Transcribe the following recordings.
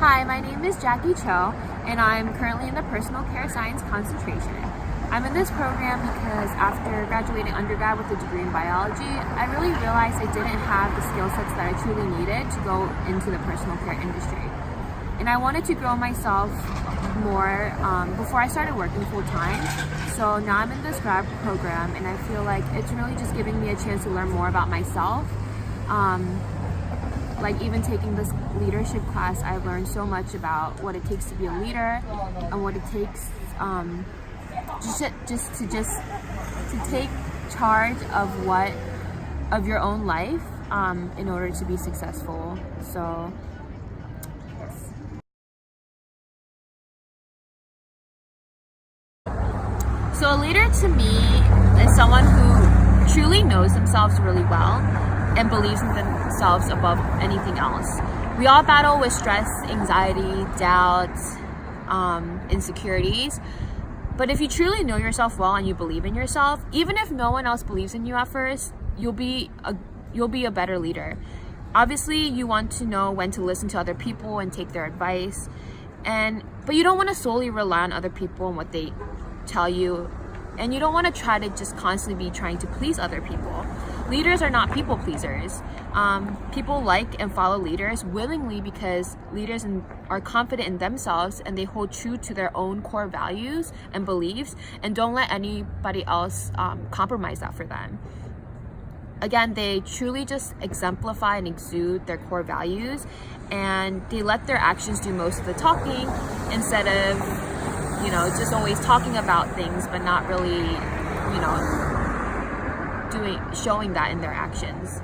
Hi, my name is Jackie Cho, and I'm currently in the Personal Care Science concentration. I'm in this program because after graduating undergrad with a degree in biology, I really realized I didn't have the skill sets that I truly needed to go into the personal care industry. And I wanted to grow myself more before I started working full-time. So now I'm in this grad program, and I feel like it's really just giving me a chance to learn more about myself. Like even taking this leadership class, I've learned so much about what it takes to be a leader and what it takes to take charge of your own life in order to be successful. So yes. So a leader to me is someone who truly knows themselves really well and believes in themselves above anything else. We all battle with stress, anxiety, doubt, insecurities. But if you truly know yourself well and you believe in yourself, even if no one else believes in you at first, you'll be a better leader. Obviously, you want to know when to listen to other people and take their advice, but you don't want to solely rely on other people and what they tell you, and you don't want to try to just constantly be trying to please other people. Leaders are not people pleasers. People like and follow leaders willingly because leaders are confident in themselves and they hold true to their own core values and beliefs and don't let anybody else compromise that for them. Again, they truly just exemplify and exude their core values, and they let their actions do most of the talking instead of, just always talking about things but not really, showing that in their actions.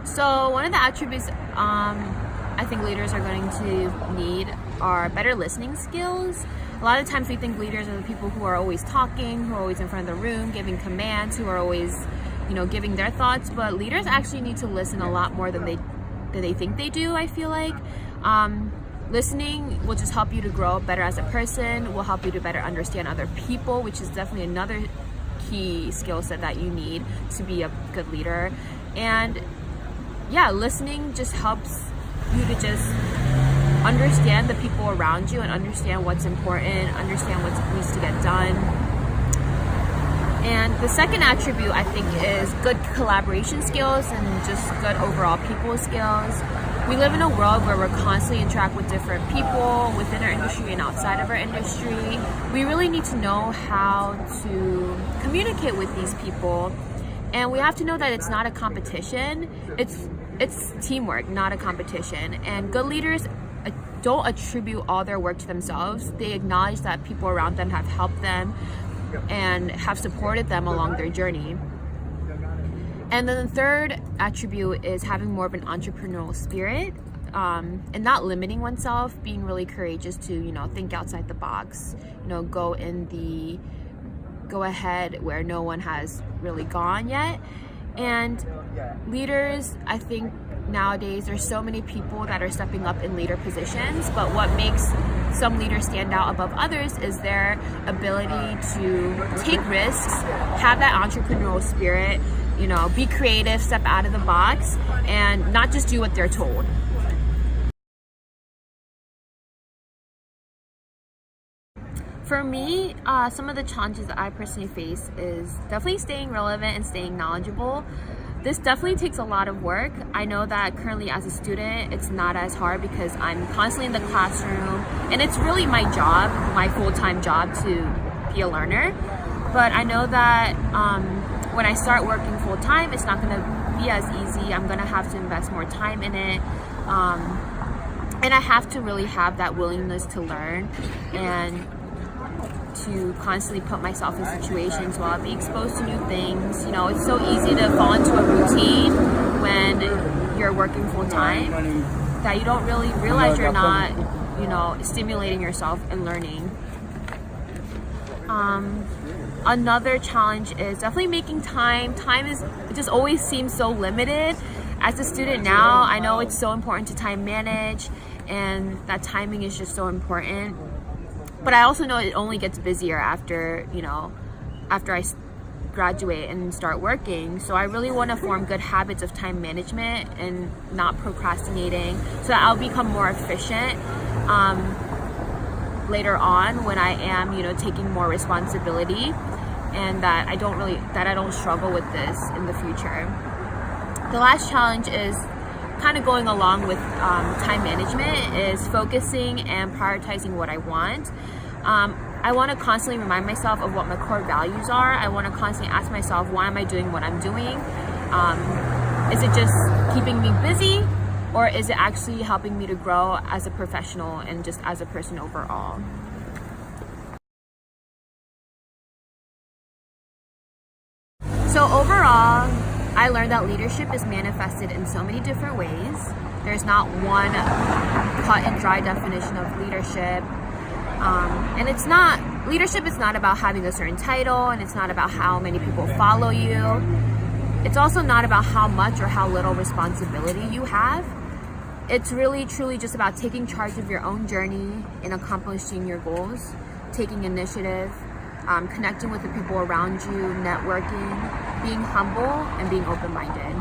So one of the attributes I think leaders are going to need are better listening skills. A lot of times we think leaders are the people who are always talking, who are always in front of the room, giving commands, who are always, giving their thoughts. But leaders actually need to listen a lot more than they think they do, I feel like. Listening will just help you to grow better as a person, will help you to better understand other people, which is definitely another key skill set that you need to be a good leader. And yeah, listening just helps you to just understand the people around you and understand what's important, understand what needs to get done. And the second attribute, I think, is good collaboration skills and just good overall people skills. We live in a world where we're constantly interact with different people within our industry and outside of our industry. We really need to know how to communicate with these people, and we have to know that it's not a competition. It's teamwork, not a competition. And good leaders don't attribute all their work to themselves. They acknowledge that people around them have helped them and have supported them along their journey. And then the third attribute is having more of an entrepreneurial spirit and not limiting oneself, being really courageous to, think outside the box, go ahead where no one has really gone yet. And leaders, I think nowadays there's so many people that are stepping up in leader positions, but what makes some leaders stand out above others is their ability to take risks, have that entrepreneurial spirit, be creative, step out of the box, and not just do what they're told. For me, some of the challenges that I personally face is definitely staying relevant and staying knowledgeable. This definitely takes a lot of work. I know that currently as a student, it's not as hard because I'm constantly in the classroom, and it's really my job, my full-time job, to be a learner. But I know that when I start working full-time, it's not going to be as easy. I'm going to have to invest more time in it. And I have to really have that willingness to learn and to constantly put myself in situations where I'll be exposed to new things. It's so easy to fall into a routine when you're working full-time that you don't really realize you're not, stimulating yourself and learning. Another challenge is definitely making time. It just always seems so limited. As a student now, I know it's so important to time manage, and that timing is just so important. But I also know it only gets busier after I graduate and start working. So I really want to form good habits of time management and not procrastinating, so that I'll become more efficient later on when I am, taking more responsibility, and that I don't struggle with this in the future. The last challenge is kind of going along with time management, is focusing and prioritizing what I want. I want to constantly remind myself of what my core values are. I want to constantly ask myself, why am I doing what I'm doing? Is it just keeping me busy, or is it actually helping me to grow as a professional and just as a person overall? So overall, I learned that leadership is manifested in so many different ways. There's not one cut and dry definition of leadership. And leadership is not about having a certain title, and it's not about how many people follow you. It's also not about how much or how little responsibility you have. It's really, truly just about taking charge of your own journey in accomplishing your goals, taking initiative, connecting with the people around you, networking, being humble, and being open-minded.